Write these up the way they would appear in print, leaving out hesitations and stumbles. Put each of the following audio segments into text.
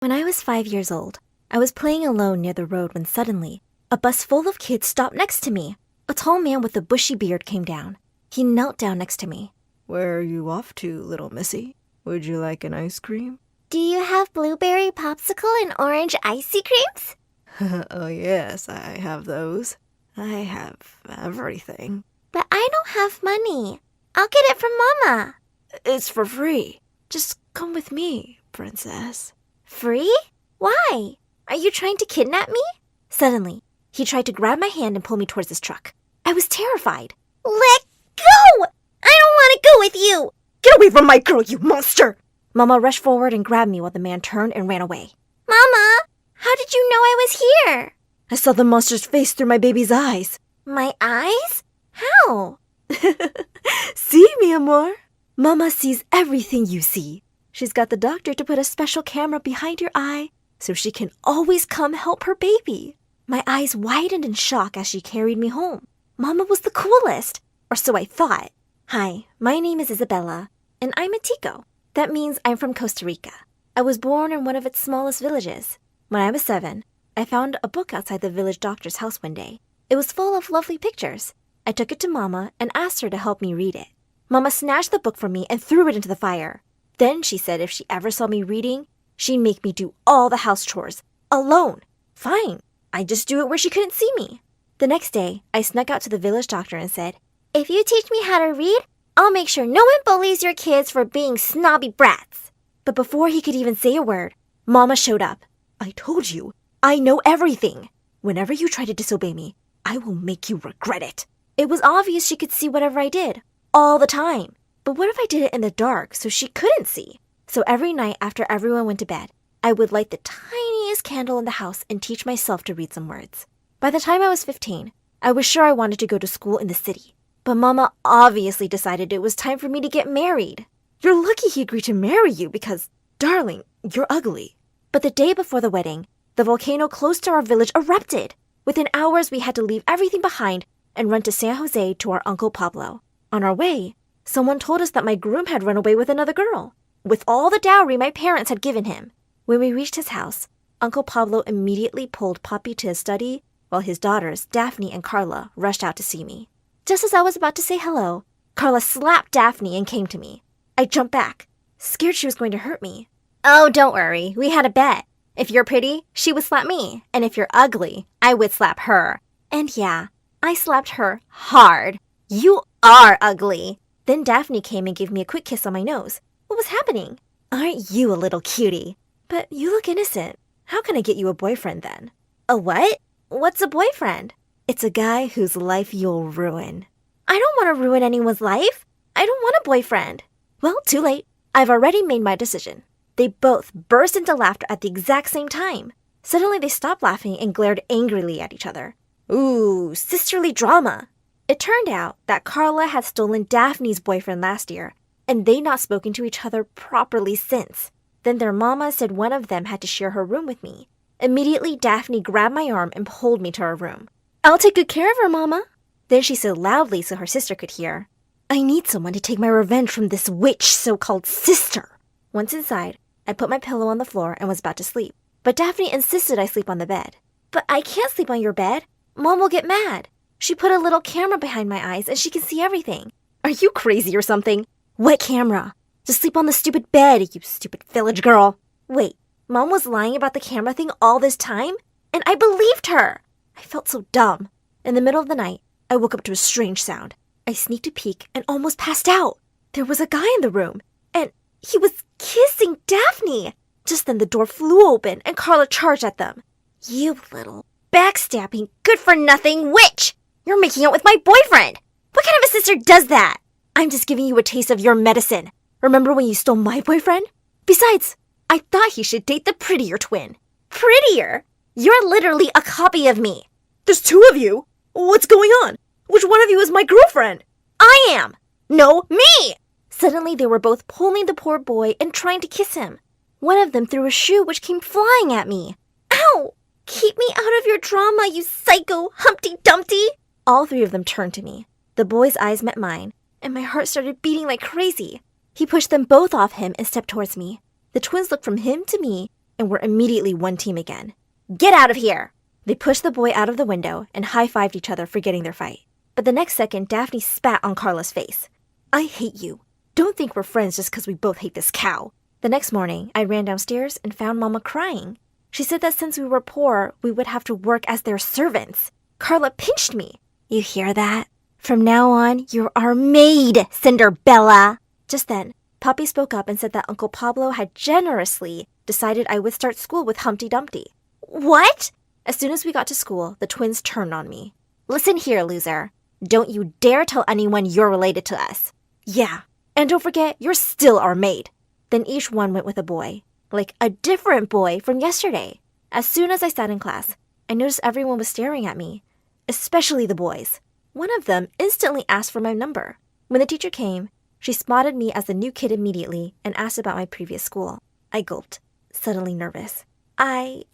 When I was 5 years old, I was playing alone near the road when suddenly, a bus full of kids stopped next to me. A tall man with a bushy beard came down. He knelt down next to me. "Where are you off to, little missy? Would you like an ice cream?" Do you have blueberry popsicle and orange icy creams? Oh yes, I have those. I have everything. But I don't have money. I'll get it from Mama. It's for free. Just come with me, princess. Free? Why? Are you trying to kidnap me? Suddenly, he tried to grab my hand and pull me towards his truck. I was terrified. Let go! I don't want to go with you! Get away from my girl, you monster! Mama rushed forward and grabbed me while the man turned and ran away. Mama, how did you know I was here? I saw the monster's face through my baby's eyes. My eyes? How? See, mi amor? Mama sees everything you see. She's got the doctor to put a special camera behind your eye so she can always come help her baby. My eyes widened in shock as she carried me home. Mama was the coolest, or so I thought. Hi, my name is Isabella, and I'm a Tico. That means I'm from Costa Rica. I was born in one of its smallest villages. When I was 7, I found a book outside the village doctor's house one day. It was full of lovely pictures. I took it to Mama and asked her to help me read it. Mama snatched the book from me and threw it into the fire. Then she said if she ever saw me reading, she'd make me do all the house chores, alone. Fine, I'd just do it where she couldn't see me. The next day, I snuck out to the village doctor and said, If you teach me how to read, I'll make sure no one bullies your kids for being snobby brats. But before he could even say a word, Mama showed up. I told you, I know everything. Whenever you try to disobey me, I will make you regret it. It was obvious she could see whatever I did, all the time. But what if I did it in the dark so she couldn't see? So every night after everyone went to bed, I would light the tiniest candle in the house and teach myself to read some words. By the time I was 15, I was sure I wanted to go to school in the city. But Mama obviously decided it was time for me to get married. You're lucky he agreed to marry you because, darling, you're ugly. But the day before the wedding, the volcano close to our village erupted. Within hours, we had to leave everything behind and run to San Jose to our Uncle Pablo. On our way, someone told us that my groom had run away with another girl, with all the dowry my parents had given him. When we reached his house, Uncle Pablo immediately pulled Papi to his study, while his daughters, Daphne and Carla, rushed out to see me. Just as I was about to say hello, Carla slapped Daphne and came to me. I jumped back, scared she was going to hurt me. Oh, don't worry. We had a bet. If you're pretty, she would slap me. And if you're ugly, I would slap her. And yeah, I slapped her hard. You are ugly. Then Daphne came and gave me a quick kiss on my nose. What was happening? Aren't you a little cutie? But you look innocent. How can I get you a boyfriend then? A what? What's a boyfriend? It's a guy whose life you'll ruin. I don't want to ruin anyone's life. I don't want a boyfriend. Well, too late. I've already made my decision. They both burst into laughter at the exact same time. Suddenly they stopped laughing and glared angrily at each other. Ooh, sisterly drama. It turned out that Carla had stolen Daphne's boyfriend last year, and they'd not spoken to each other properly since. Then their mama said one of them had to share her room with me. Immediately, Daphne grabbed my arm and pulled me to her room. I'll take good care of her, Mama. Then she said loudly so her sister could hear, I need someone to take my revenge from this witch so-called sister. Once inside, I put my pillow on the floor and was about to sleep. But Daphne insisted I sleep on the bed. But I can't sleep on your bed. Mom will get mad. She put a little camera behind my eyes and she can see everything. Are you crazy or something? What camera? To sleep on the stupid bed, you stupid village girl. Wait, Mom was lying about the camera thing all this time? And I believed her. I felt so dumb. In the middle of the night, I woke up to a strange sound. I sneaked a peek and almost passed out. There was a guy in the room, and he was kissing Daphne. Just then the door flew open and Carla charged at them. You little backstabbing, good-for-nothing witch! You're making out with my boyfriend! What kind of a sister does that? I'm just giving you a taste of your medicine. Remember when you stole my boyfriend? Besides, I thought he should date the prettier twin. Prettier? You're literally a copy of me. There's two of you? What's going on? Which one of you is my girlfriend? I am! No, me! Suddenly they were both pulling the poor boy and trying to kiss him. One of them threw a shoe which came flying at me. Ow! Keep me out of your drama, you psycho Humpty Dumpty! All three of them turned to me. The boy's eyes met mine, and my heart started beating like crazy. He pushed them both off him and stepped towards me. The twins looked from him to me and were immediately one team again. Get out of here! They pushed the boy out of the window and high-fived each other for getting their fight. But the next second, Daphne spat on Carla's face. I hate you. Don't think we're friends just because we both hate this cow. The next morning, I ran downstairs and found Mama crying. She said that since we were poor, we would have to work as their servants. Carla pinched me. You hear that? From now on, you're our maid, Cinderbella. Just then, Poppy spoke up and said that Uncle Pablo had generously decided I would start school with Humpty Dumpty. What? As soon as we got to school, the twins turned on me. Listen here, loser. Don't you dare tell anyone you're related to us. Yeah, and don't forget, you're still our maid. Then each one went with a boy, like a different boy from yesterday. As soon as I sat in class, I noticed everyone was staring at me, especially the boys. One of them instantly asked for my number. When the teacher came, she spotted me as the new kid immediately and asked about my previous school. I gulped, suddenly nervous. I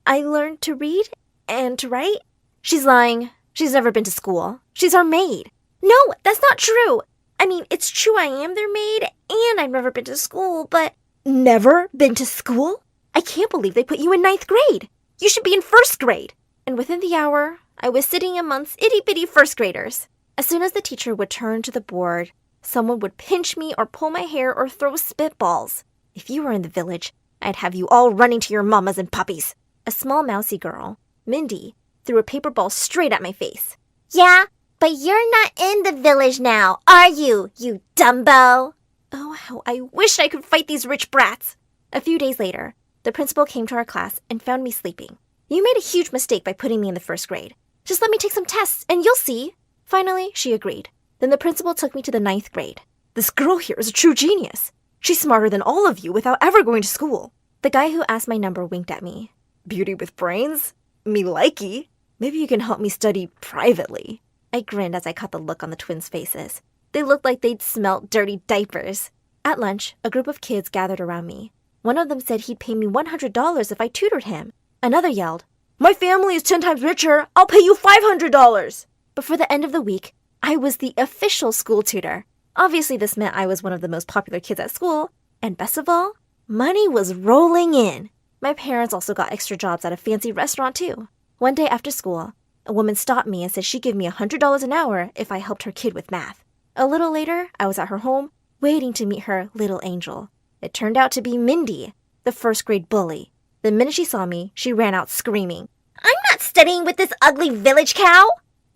learned to read and to write. She's lying. She's never been to school. She's our maid. No, that's not true. I mean, it's true I am their maid, and I've never been to school, but... Never been to school? I can't believe they put you in 9th grade. You should be in 1st grade. And within the hour, I was sitting amongst itty-bitty 1st graders. As soon as the teacher would turn to the board, someone would pinch me or pull my hair or throw spitballs. If you were in the village, I'd have you all running to your mamas and puppies. A small mousy girl, Mindy, threw a paper ball straight at my face. Yeah, but you're not in the village now, are you, you Dumbo? Oh, how I wish I could fight these rich brats. A few days later, the principal came to our class and found me sleeping. You made a huge mistake by putting me in the 1st grade. Just let me take some tests and you'll see. Finally, she agreed. Then the principal took me to the 9th grade. This girl here is a true genius. She's smarter than all of you without ever going to school. The guy who asked my number winked at me. Beauty with brains? Me likey. Maybe you can help me study privately. I grinned as I caught the look on the twins' faces. They looked like they'd smelt dirty diapers. At lunch, a group of kids gathered around me. One of them said he'd pay me $100 if I tutored him. Another yelled, My family is 10 times richer. I'll pay you $500. Before the end of the week, I was the official school tutor. Obviously, this meant I was one of the most popular kids at school. And best of all, money was rolling in. My parents also got extra jobs at a fancy restaurant, too. One day after school, a woman stopped me and said she'd give me $100 an hour if I helped her kid with math. A little later, I was at her home, waiting to meet her little angel. It turned out to be Mindy, the 1st grade bully. The minute she saw me, she ran out screaming, I'm not studying with this ugly village cow!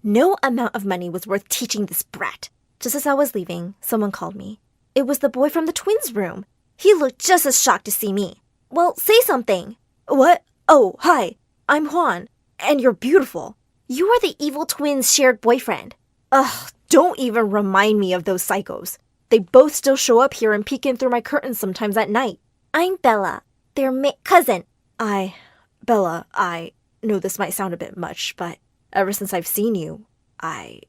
No amount of money was worth teaching this brat. Just as I was leaving, someone called me. It was the boy from the twins' room. He looked just as shocked to see me. Well, say something. What? Oh, hi. I'm Juan. And you're beautiful. You are the evil twins' shared boyfriend. Ugh, don't even remind me of those psychos. They both still show up here and peek in through my curtains sometimes at night. I'm Bella, their cousin. Bella, I know this might sound a bit much, but ever since I've seen you, I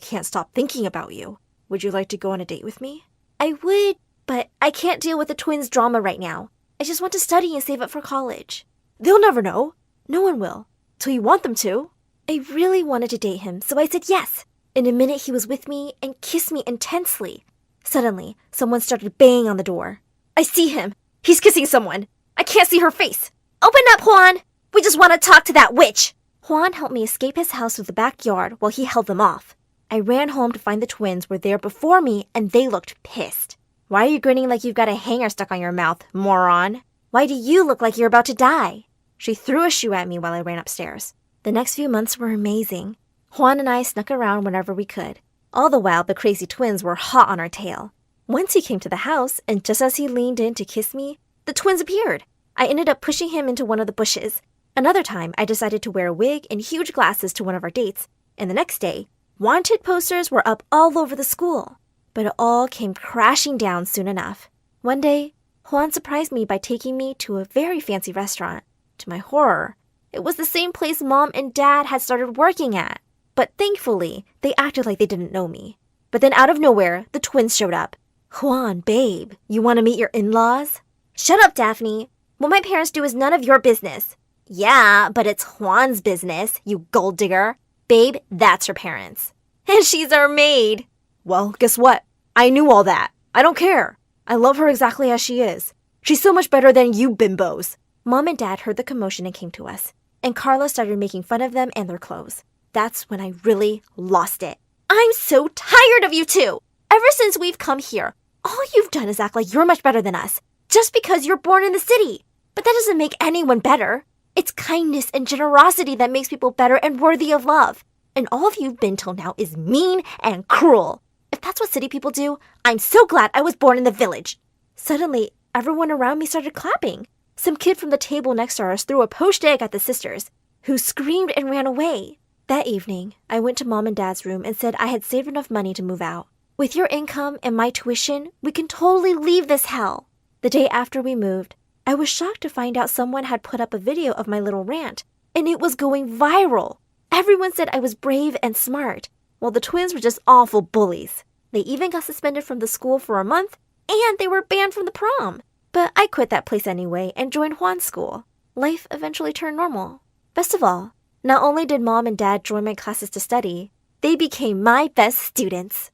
can't stop thinking about you. Would you like to go on a date with me? I would, but I can't deal with the twins' drama right now. I just want to study and save up for college. They'll never know. No one will. Till you want them to. I really wanted to date him, so I said yes. In a minute, he was with me and kissed me intensely. Suddenly, someone started banging on the door. I see him. He's kissing someone. I can't see her face. Open up, Juan. We just want to talk to that witch. Juan helped me escape his house through the backyard while he held them off. I ran home to find the twins were there before me and they looked pissed. Why are you grinning like you've got a hanger stuck on your mouth, moron? Why do you look like you're about to die? She threw a shoe at me while I ran upstairs. The next few months were amazing. Juan and I snuck around whenever we could. All the while, the crazy twins were hot on our tail. Once he came to the house, and just as he leaned in to kiss me, the twins appeared. I ended up pushing him into one of the bushes. Another time, I decided to wear a wig and huge glasses to one of our dates, and the next day, wanted posters were up all over the school. But it all came crashing down soon enough. One day, Juan surprised me by taking me to a very fancy restaurant. To my horror, it was the same place Mom and Dad had started working at. But thankfully, they acted like they didn't know me. But then out of nowhere, the twins showed up. Juan, babe, you want to meet your in-laws? Shut up, Daphne. What my parents do is none of your business. Yeah, but it's Juan's business, you gold digger. Babe, that's her parents. And she's our maid. Well, guess what? I knew all that. I don't care. I love her exactly as she is. She's so much better than you bimbos. Mom and Dad heard the commotion and came to us, and Carla started making fun of them and their clothes. That's when I really lost it. I'm so tired of you two! Ever since we've come here, all you've done is act like you're much better than us, just because you're born in the city. But that doesn't make anyone better. It's kindness and generosity that makes people better and worthy of love. And all of you've been till now is mean and cruel. If that's what city people do, I'm so glad I was born in the village. Suddenly, everyone around me started clapping. Some kid from the table next to us threw a poached egg at the sisters, who screamed and ran away. That evening, I went to Mom and Dad's room and said I had saved enough money to move out. With your income and my tuition, we can totally leave this hell. The day after we moved, I was shocked to find out someone had put up a video of my little rant, and it was going viral. Everyone said I was brave and smart, while the twins were just awful bullies. They even got suspended from the school for a month, and they were banned from the prom. But I quit that place anyway and joined Juan's school. Life eventually turned normal. Best of all, not only did Mom and Dad join my classes to study, they became my best students.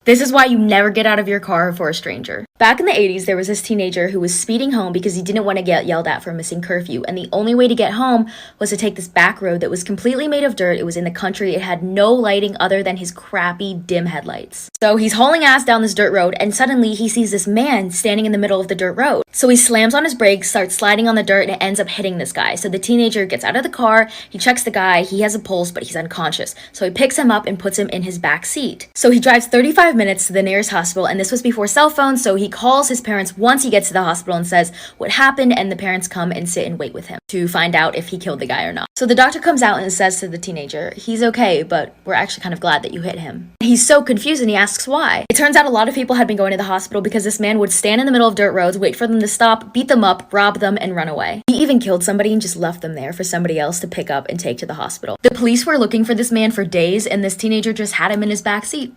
This is why you never get out of your car for a stranger. Back in the 80s, there was this teenager who was speeding home because he didn't want to get yelled at for missing curfew, and the only way to get home was to take this back road that was completely made of dirt. It was in the country. It had no lighting other than his crappy dim headlights. So he's hauling ass down this dirt road, and suddenly he sees this man standing in the middle of the dirt road. So he slams on his brakes, starts sliding on the dirt, and it ends up hitting this guy. So the teenager gets out of the car, he checks the guy, he has a pulse, but he's unconscious. So he picks him up and puts him in his back seat. So he drives 35 minutes to the nearest hospital, and this was before cell phones, so he calls his parents once he gets to the hospital and says what happened, and the parents come and sit and wait with him to find out if he killed the guy or not. So the doctor comes out and says to the teenager, he's okay, but we're actually kind of glad that you hit him. He's so confused and he asks why. It turns out a lot of people had been going to the hospital because this man would stand in the middle of dirt roads, wait for them to stop, beat them up, rob them, and run away. He even killed somebody and just left them there for somebody else to pick up and take to the hospital. The police were looking for this man for days, and this teenager just had him in his back seat.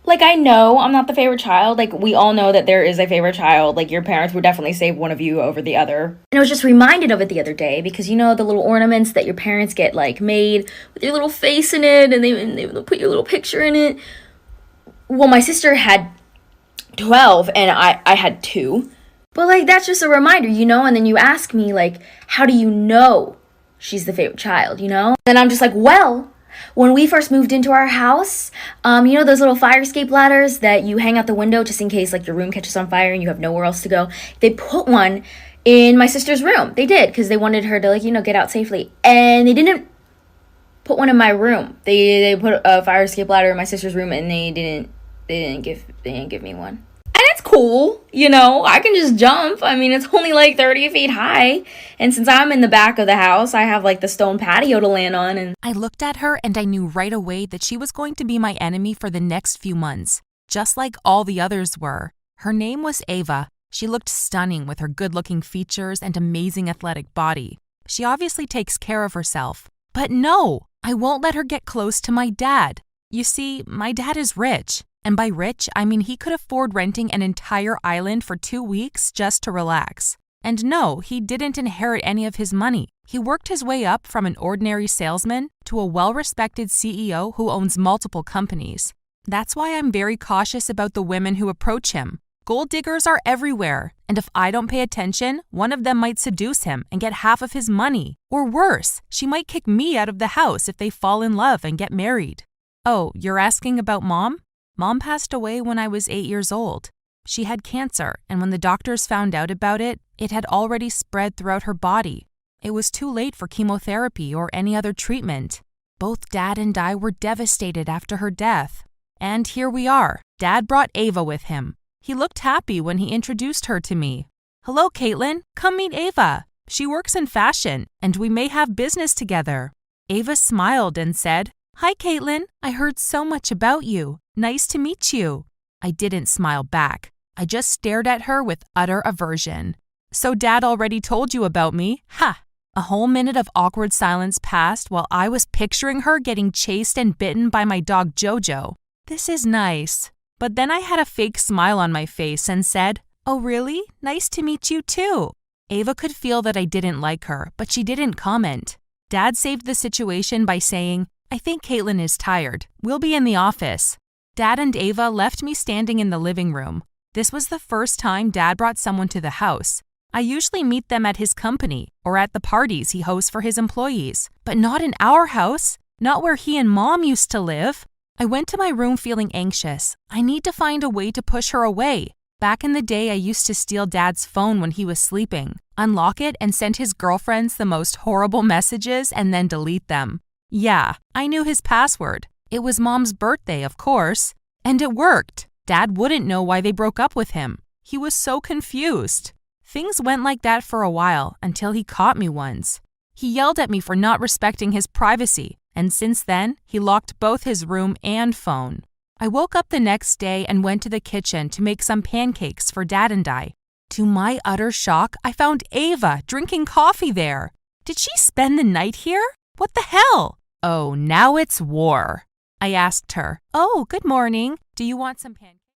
Like, I know I'm not the favorite child. Like, we all know that there is a favorite child. Like, your parents would definitely save one of you over the other. And I was just reminded of it the other day because, you know, the little ornaments that your parents get, like, made with your little face in it, and they put your little picture in it. Well, my sister had 12, and I had 2. But, like, that's just a reminder, you know? And then you ask me, like, how do you know she's the favorite child, you know? And I'm just like, well, when we first moved into our house, you know those little fire escape ladders that you hang out the window just in case like your room catches on fire and you have nowhere else to go? They put one in my sister's room. They did, because they wanted her to, like, you know, get out safely. And they didn't put one in my room. They put a fire escape ladder in my sister's room, and they didn't give me one. And it's cool, you know, I can just jump. I mean, it's only like 30 feet high. And since I'm in the back of the house, I have like the stone patio to land on. And I looked at her and I knew right away that she was going to be my enemy for the next few months, just like all the others were. Her name was Ava. She looked stunning with her good-looking features and amazing athletic body. She obviously takes care of herself. But no, I won't let her get close to my dad. You see, my dad is rich. And by rich, I mean he could afford renting an entire island for 2 weeks just to relax. And no, he didn't inherit any of his money. He worked his way up from an ordinary salesman to a well-respected CEO who owns multiple companies. That's why I'm very cautious about the women who approach him. Gold diggers are everywhere, and if I don't pay attention, one of them might seduce him and get half of his money. Or worse, she might kick me out of the house if they fall in love and get married. Oh, you're asking about Mom? Mom passed away when I was 8 years old. She had cancer, and when the doctors found out about it, it had already spread throughout her body. It was too late for chemotherapy or any other treatment. Both Dad and I were devastated after her death. And here we are. Dad brought Ava with him. He looked happy when he introduced her to me. Hello, Caitlin. Come meet Ava. She works in fashion, and we may have business together. Ava smiled and said, Hi, Caitlin. I heard so much about you. Nice to meet you. I didn't smile back. I just stared at her with utter aversion. So Dad already told you about me? Ha! A whole minute of awkward silence passed while I was picturing her getting chased and bitten by my dog Jojo. This is nice. But then I had a fake smile on my face and said, Oh, really? Nice to meet you too. Ava could feel that I didn't like her, but she didn't comment. Dad saved the situation by saying, I think Caitlin is tired. We'll be in the office. Dad and Ava left me standing in the living room. This was the first time Dad brought someone to the house. I usually meet them at his company or at the parties he hosts for his employees, but not in our house, not where he and Mom used to live. I went to my room feeling anxious. I need to find a way to push her away. Back in the day, I used to steal Dad's phone when he was sleeping, unlock it, and send his girlfriends the most horrible messages and then delete them. Yeah, I knew his password. It was Mom's birthday, of course. And it worked. Dad wouldn't know why they broke up with him. He was so confused. Things went like that for a while until he caught me once. He yelled at me for not respecting his privacy, and since then, he locked both his room and phone. I woke up the next day and went to the kitchen to make some pancakes for Dad and I. To my utter shock, I found Ava drinking coffee there. Did she spend the night here? What the hell? Oh, now it's war. I asked her, "Oh, good morning. Do you want some pancakes?"